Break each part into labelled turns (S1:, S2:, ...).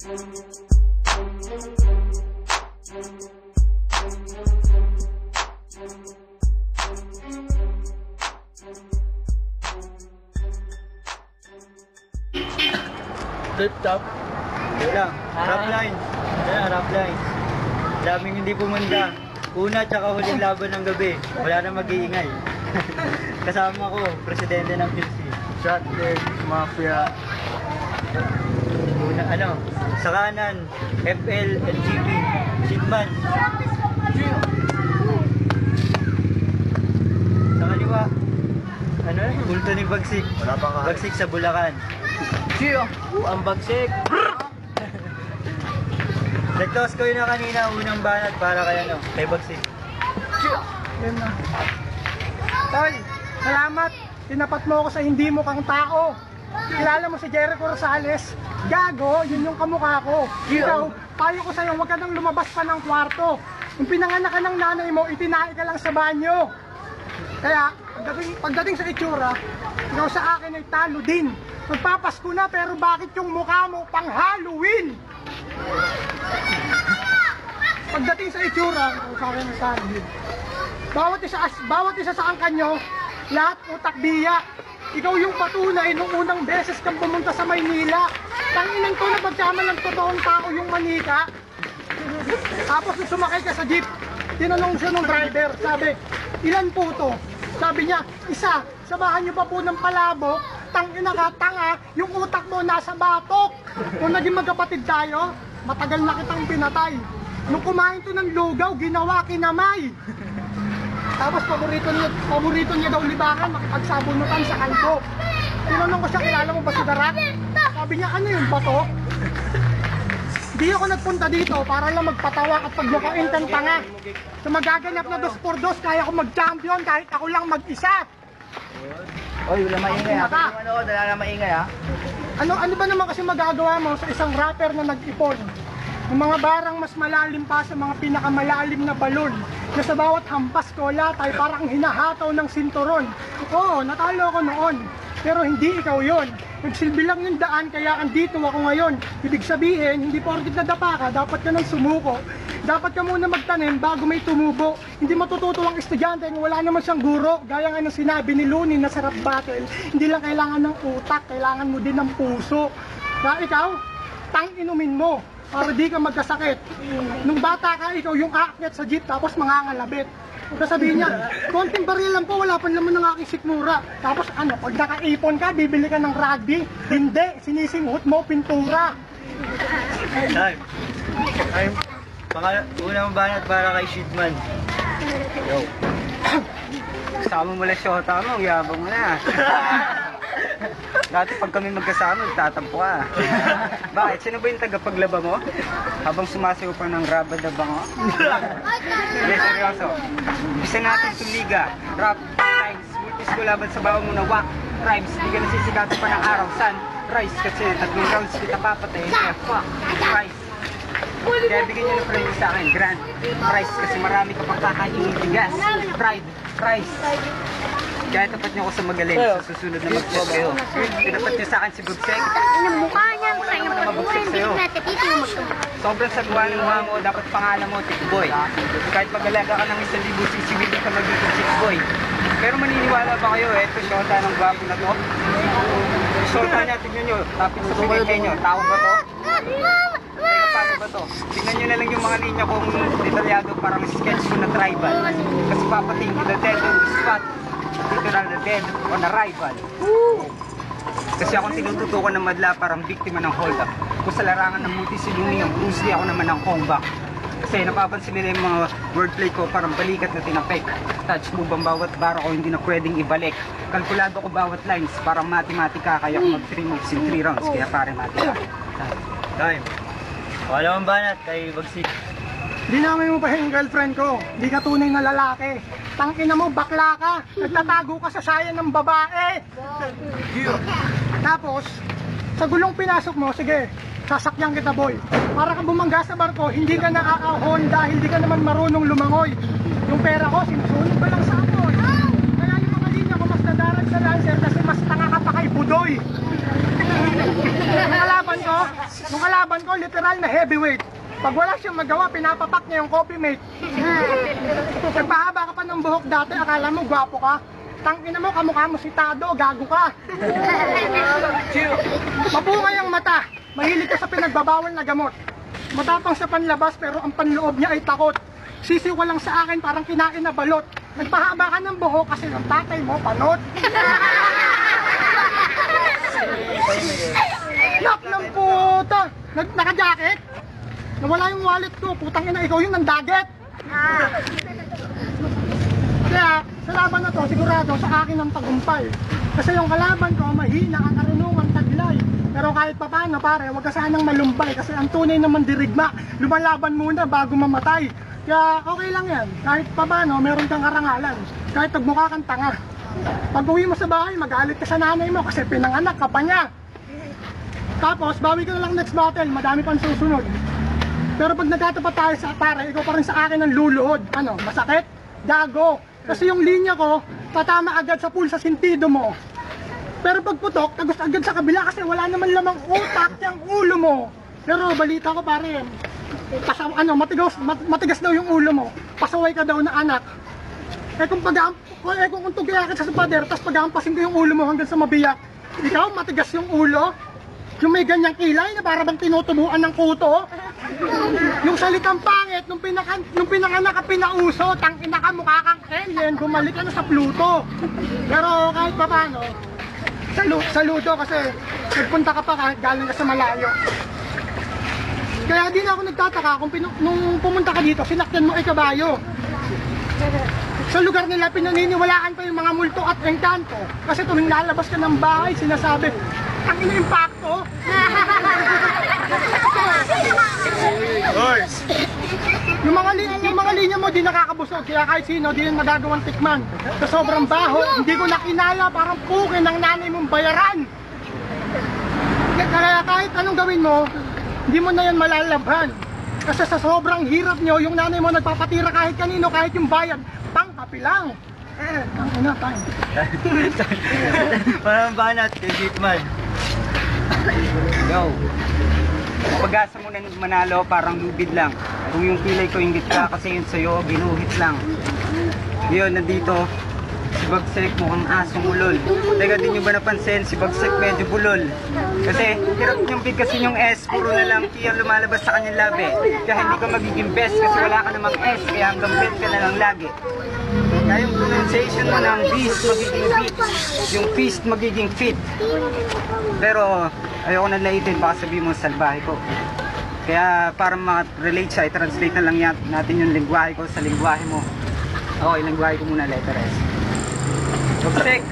S1: Flip top.
S2: Yun lang. Rap line. Yan, rap line. Daming hindi pumunta. Una tsaka huling laban ng gabi. Wala na mag-iingay. Kasama ko, presidente ng PLC.
S1: Shotleg, Mafia.
S2: Una, sa kanan, FL, LGP, Sigman. Sa kaliwa, kulto ni Bagsik.
S1: Wala pang kahit.
S2: Bagsik sa Bulacan.
S1: Chiyo! Ang bagsik!
S2: Nag-toss ko yun na kanina, unang banat para kay Bagsik.
S1: Chiyo!
S3: Yan na. Tol, salamat. Tinapat mo ako sa hindi mo kang tao. Kilala mo si Jericho Rosales. Gago, yun yung kamukha ko. Ikaw, payo ko sa'yo, huwag ka nang lumabas pa ng kwarto. Kung pinanganak ka ng nanay mo, itinae ka lang sa banyo. Kaya, pagdating sa itsura, ikaw sa akin ay talo din. Magpapasko na, pero bakit yung mukha mo pang Halloween? Pagdating sa itsura, ikaw sa akin ay talo din. Bawat isa sa angkan nyo, lahat utak biya. Ikaw yung patunay nung unang beses kang pumunta sa Maynila. Tanginan ko na pagkama ng totoong tao yung manika. Tapos nung sumakay ka sa jeep, tinanong siya ng driver, sabi, ilan po to? Sabi niya, isa, samahan niyo pa po ng palabok, tangina ka, tanga, yung utak mo nasa batok. Kung naging magkapatid tayo, matagal na kitang pinatay. Nung kumain to ng lugaw, ginawa kinamay. Tapos paborito niya daw libangan, makipagsabunutan sa kalbo. Tinanong ko siya, kilala mo ba si Darak? Sabi niya, ano yung bato? Di ako nagpunta dito para lang magpatawa at pagmukain kang tanga. Sa magaganap na 2x2, kaya ako mag-champion kahit ako lang mag-isa.
S1: Oy, wala maingay ha.
S3: Mata.
S1: Wala na maingay ha.
S3: Ano ba naman kasi magagawa mo sa isang rapper na nag-ipon? Yung mga barang mas malalim pa sa mga pinakamalalim na balon na sa bawat hampas ko latay parang hinahataw ng sinturon. Oo, natalo ako noon, pero hindi ikaw yon. Nagsilbi lang yung daan kaya andito ako ngayon. Ibig sabihin, hindi porket nadapa ka, dapat ka nang sumuko. Dapat ka muna magtanim bago may tumubo. Hindi matututo ang estudyante kung wala naman siyang guro. Gaya nga ng sinabi ni Looney na sarap battle, hindi lang kailangan ng utak, kailangan mo din ng puso. Na ikaw, inumin mo para di ka magkasakit. Nung bata ka, ikaw yung aakyat sa jeep tapos mangangalabit. Sasabihin niya, konting baril lang po, wala pa naman ng aking sikmura. Tapos pag nakaipon ka, bibili ka ng rugby. Hindi, sinisinghot mo pintura.
S2: Time. Unang banat para kay Shidman. Yo.
S1: Kasama mo lang syota mo, yabang mo na. Dati pag kami magkasama, tatampo ka. Bakit? Sino ba yung tagapaglaba mo? Habang sumasayaw pa ng rabad na bango? Hindi, seryoso. Bisa natin itong liga. Rap, times, multis ko laban sa bawa mo na wak. Rhymes, di ka nasisigatan pa ng araw. Sun, rise, kasi 3 rounds kita papatayin. Fuck, rise. Kaya bigyan nyo ng premyo sa akin, grand prize, kasi marami ka pang kakainin bigas. Pride, prize. Kaya tapat niyo ako sa magaling sa susunod na mag-chat kayo. Tinapat niyo sa akin si Bugsek.
S4: Ang mukha niya, kaya
S1: naman
S4: pag-uwi,
S1: mabugsak
S4: hindi
S1: sa'yo.
S4: natin dito yung magtuwa.
S1: Sobrang sagwa ng mukha mo, dapat pangalan mo, Tikboy. Kahit pag-alaga ka ng 1,000, sisibilin ka magiging Tikboy. Pero maniniwala ba kayo, ito syota ng gwapo na to? Syota niya, tignan nyo, tapit sa pinigay nyo, tao ba to? Teka, paano ba to? Tignan nyo na lang yung mga linya kong detalyado, parang sketch ko na tribal. Kasi papating ko na dead on the spot. Dito na dead on arrival. Kasi akong tinututukan ng madla parang biktima ng hold up. Kung sa larangan ng multi-silumi ang Bruce Lee, ako naman ang comeback. Kasi napapansin nila yung mga wordplay ko parang balikat na tinapik. Touch move ang bawat bara ko hindi na pwedeng ibalik. Kalkulado ko bawat lines parang matematika. Kaya ko mag 3 moves in 3 rounds. Kaya pare matika.
S2: Time. Wala mong banat kay Bagsik.
S3: Dinamay mo pa yung girlfriend ko. Di ka tunay na lalaki. Tangina mo, bakla ka. Nagtatago ka sa saya ng babae. Tapos, sa gulong pinasok mo, sige, sasakyan kita boy. Para ka bumangga sa barko, hindi ka nakakahon dahil hindi ka naman marunong lumangoy. Yung pera ko, sinusunod ko lang sa amoy. Kaya yung mga linya ko mas nadaran sa Lancer kasi mas tanga ka pa kay Budoy. Nung kalaban ko, literal na heavyweight. Pag wala siyang magawa, pinapapak niya yung coffee mate. Nagpahaba ka pa ng buhok dati, akala mo gwapo ka. Tangina mo, kamukha mo si Tado, gago ka. Mabungay ang mata, mahilig ka sa pinagbabawal na gamot. Matapang sa panlabas pero ang panloob niya ay takot. Sisiwa lang sa akin parang kinain na balot. Nagpahaba ka ng buhok kasi ng tatay mo, panot. Nak ng puta! Naka-jacket? Nawala yung wallet ko, putang ina, ikaw yung nandaget. Kaya, sa laban na to, sigurado sa akin ang tagumpay. Kasi yung kalaban ko, mahina ang karunungan taglay. Pero kahit papano pare, huwag ka sanang malumbay. Kasi ang tunay naman dirigma, lumalaban muna bago mamatay. Kaya okay lang yan, kahit papano, meron kang karangalan. Kahit magmukha kang tanga. Pag uwi mo sa bahay, magalit ka sa nanay mo kasi pinanganak ka pa niya. Tapos, bawi ka na lang next battle, madami pang susunod. Pero pag nagtatapat tayo sa pare, ikaw pa rin sa akin ang luluhod. Ano, masakit? Dago. Kasi yung linya ko, tatama agad sa pulsa sintido mo. Pero pag putok, tagos agad sa kabila kasi wala naman lamang utak yung ulo mo. Pero balita ko pare, matigas daw yung ulo mo. Pasaway ka daw na anak. Kung tugyakan sa pader, tapos pag-ampasin ko yung ulo mo hanggang sa mabiyak, ikaw matigas yung ulo? Yung may ganyang kilay na para bang tinutubuan ng kuto? Yung salitang pangit, nung pinanganak ka pinauso, tangina ka, mukha kang alien, bumalik ka na sa Pluto. Pero kahit pa paano, saludo kasi nagpunta ka pa kahit galing ka sa malayo. Kaya di na ako nagtataka kung nung pumunta ka dito, sinakyan mo ay kabayo. Sa lugar nila, pinaniniwalaan pa yung mga multo at engkanto. Kasi tuwing lalabas ka ng bahay, sinasabi, ang ina-impacto. Yung mga linya mo, di nakakabusog. Kaya kahit sino, di rin magagawang tikman. Sa sobrang baho, hindi ko nakinala, parang pukin ng nanay mong bayaran. Kaya kahit anong gawin mo, hindi mo na yan malalabhan. Kasi sa sobrang hirap nyo, yung nanay mo nagpapatira kahit kanino, kahit yung bayad, pang-kapi lang. Ang ina, tayo.
S2: Parang banat kay Bitman.
S1: Yo, pag-asa mo na manalo, parang lubid lang. Kung yung kilay ko ingit ka, kasi yun sa'yo, ginuhit lang. Yun, nandito, si Bagsek mukhang asong ulol. Teka, di nyo ba napansin, si Bagsek medyo bulol. Kasi, hirap niyong bigkasin yung S, puro na lang T ang lumalabas sa kanyang labi. Kaya hindi ka magiging best kasi wala ka namang S, kaya hanggang bet ka na lang lagi. Kaya yung pronunciation mo ng beast magiging beat, yung feast magiging fit. Pero ayoko na laitin, baka sabihin mo salbahe ko. Kaya para ma-relate siya, i-translate na lang natin yung lingwahe ko sa lingwahe mo. Okay, lingwahe ko muna, letter S. Bagsek,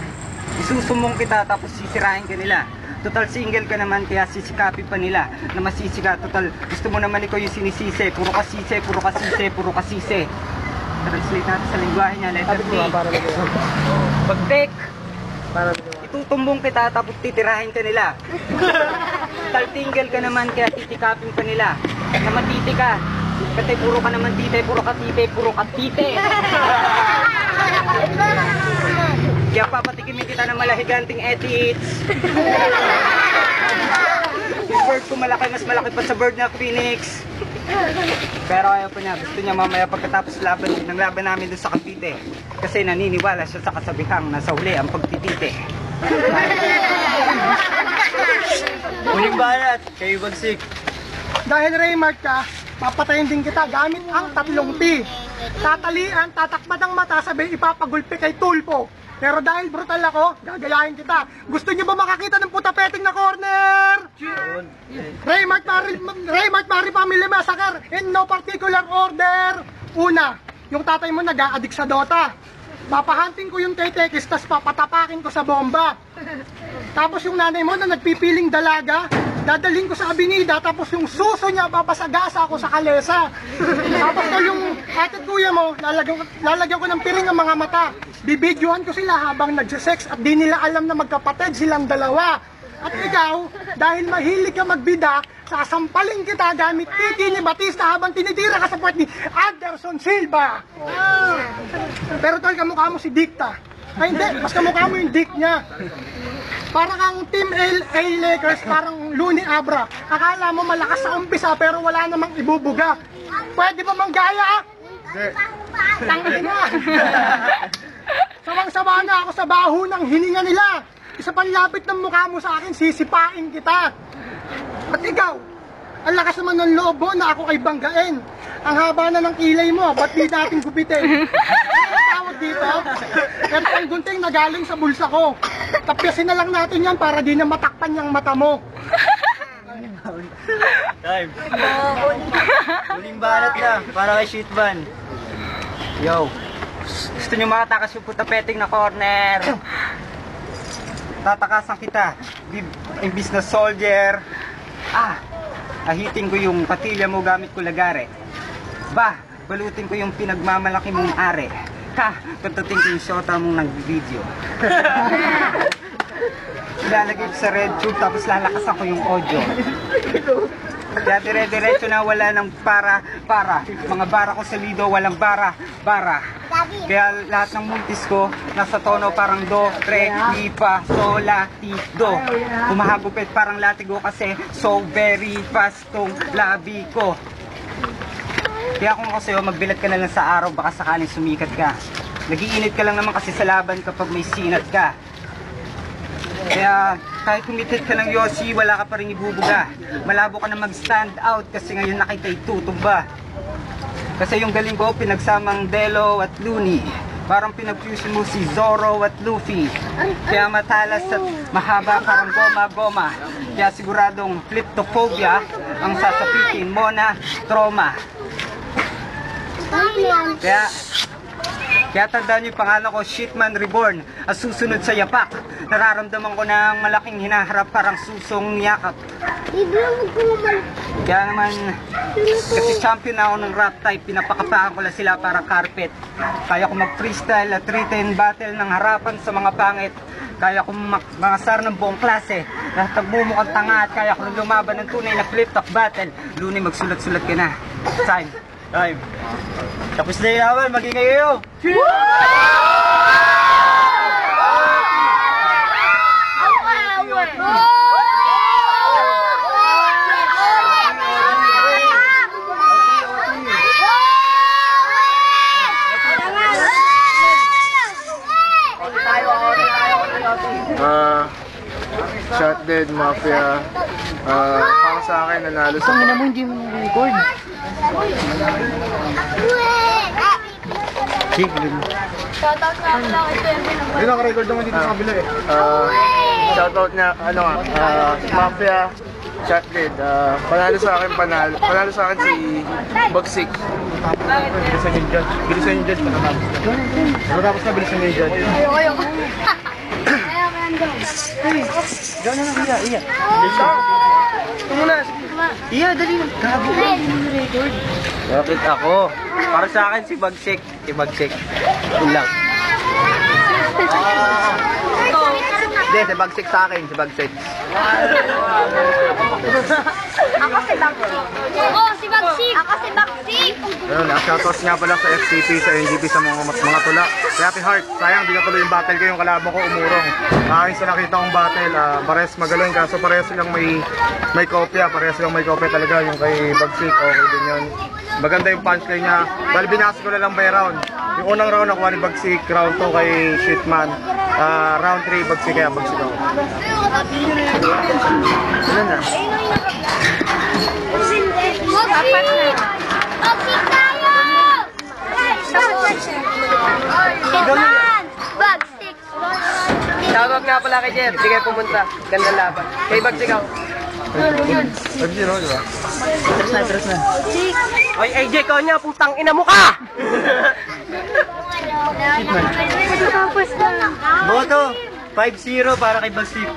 S1: isusumong kita tapos sisirahin ka nila. Total single ka naman kaya sisikapin pa nila na masisi ka. Total gusto mo naman ikaw yung sinisisi, puro kasise, puro kasise, puro kasise. Translate natin sa lingwahe niya, letter T. Bagsek, itutumbong kita tapos titirahin ka nila. Total single ka naman kaya titikapin pa nila na matiti ka. Kasi puro ka naman tite, puro katite, puro katite. Kaya papatikimin kita ng malahiganting edits. Yung bird ko malaki, mas malaki pa sa bird na Phoenix. Pero ayaw pa niya, gusto niya mamaya pagkatapos ng laban namin doon sa Cavite. Kasi naniniwala siya sa kasabihang nasa huli ang pagtitite.
S2: Huling banat kay Bagsik.
S3: Dahil Raymart ka, papatayin din kita gamit ang 3 T. Tatalian, tatakbad ang mata, sabay ipapagulpi kay Tulpo. Pero dahil brutal ako, gagayahin kita. Gusto niyo ba makakita ng putapeting na corner? Raymart Mari Family Massacre in no particular order. Una, yung tatay mo nag-a-addict sa Dota. Papahanting ko yung tetekis, tas papatapakin ko sa bomba. Tapos yung nanay mo na nagpipiling dalaga, dadalhin ko sa Abinida, tapos yung suso niya, papasagasa ako sa kalesa. Tapos ko yung atit kuya mo, lalagyan ko ng piring ang mga mata. Bibidyohan ko sila habang nagsisex at di nila alam na magkapatid silang dalawa. At ikaw, dahil mahilig ka magbida, sasampalin kita gamit titi ni Batista habang tinitira ka sa puwet ni Anderson Silva. Pero tol, kamukha mo si Dicta. Ay hindi, mas kamukha mo yung dick niya. Parang ang Team LA Lakers, parang Looney Abra. Akala mo malakas sa umpisa pero wala namang ibubuga. Pwede ba manggaya? Tangin na! Sawang-sawa na ako sa baho ng hininga nila. Isa pang lapit ng mukha mo sa akin, sisipain kita. At ikaw, ang lakas naman ng loob mo na ako ay banggain. Ang haba na ng kilay mo, ba't di natin gupitin? Ang tawag dito, ito ang gunting na galing sa bulsa ko. Tapyasin na lang natin yan para di na matakpan yung mata mo.
S2: Time. Huling balat na, para kay Shitman.
S1: Yo, gusto nyo makatakas yung putapeting na corner? Tatakasan kita. Imbis na soldier. Ahitin ko yung patilya mo gamit ko lagare. Balutin ko yung pinagmamalaki mong are. Kantutin ko yung shota mong nag-video. Ilalagay ko sa red tube tapos lalakasan ko yung audio. Kaya dire-diretso na wala ng para. Mga bara ko sa lido, walang bara. Kaya lahat ng multis ko, nasa tono parang do, re, mi, fa, sol, la, ti, do. Humahagupit parang latigo kasi so very fast tong labi ko. Kaya kung ako sa'yo, magbilat ka na lang sa araw, baka sakaling sumikat ka. Nagiinit ka lang naman kasi sa laban kapag may sinat ka. Kaya kahit kumitit ka ng Yossi, wala ka pa rin ibubuga. Malabo ka na mag-stand out kasi ngayon nakita'y tutumba. Kasi yung galing ko, pinagsamang Delo at Looney. Parang pinag-fusion mo si Zoro at Luffy. Kaya matalas at mahaba parang goma-goma. Kaya siguradong fliptophobia ang sasapitin mo na trauma. Kaya tandaan niyo yung pangalan ko, Shitman Reborn. Ang susunod sa yapak. Nararamdaman ko ng malaking hinaharap parang susong yakap. Kaya naman, kasi champion ako ng rap type, pinapakapakan ko lang sila para carpet. Kaya ko mag-freestyle at written battle ng harapan sa mga pangit. Kaya ko mangasar ng buong klase. Lahat nagmumukhang tanga at kaya ko lumaban ng tunay na flip-top battle. Looney, magsulat-sulat ka na. Time.
S2: Tapos na yung laban, magingay kayo!
S5: Shot Dead, Mafia. Para sa akin, nanalo sa...
S4: Tangina mo, hindi mo na-record. Shoutout nga pala kay Kevin.
S5: Hindi naka-record naman dito sa kabila eh. Shoutout niya, Mafia, Shot Dead. Panalo sa akin si Bagsik. Bilisan yung judge. Matapos na bilisan yung judge.
S4: Ayoko.
S2: Gano'n na, iya. Ito muna. Iya, dali na. Gago ka, hindi mo record. Bakit ako? Para sa akin si Bagsik. Yun lang. Hindi, si Bagsik sa akin.
S4: Ako si Bagsik. Ako si Bagsik.
S5: Ayun, shoutout nga pala sa FCP, sa NGP, sa mga tula. Kaya Happy Heart, sayang di natuloy yung battle ko, yung kalaban ko umurong. Ayun sa nakita kong battle, parehas magaling, kaso parehas silang may kopya, talaga yung kay Bagsik, okay din yun. Maganda yung punchline niya, bali binasa ko na lang by round. Yung unang round nakuha ni Bagsik, round 2 kay Shitman, round 3 Bagsik, kaya Bagsik ako. Ano na?
S4: Bagsik tayo! Bagsik!
S1: Shoutout nga pala kay Jeff, di kayo pumunta. Ganda laban. Kay Bagsik ako.
S5: Nag-zero, di ba?
S2: Tres na.
S1: Oy, AJ, niya, putang ina mo ka!
S4: Tapos na.
S2: Boto, 5-0 para kay Bagsik.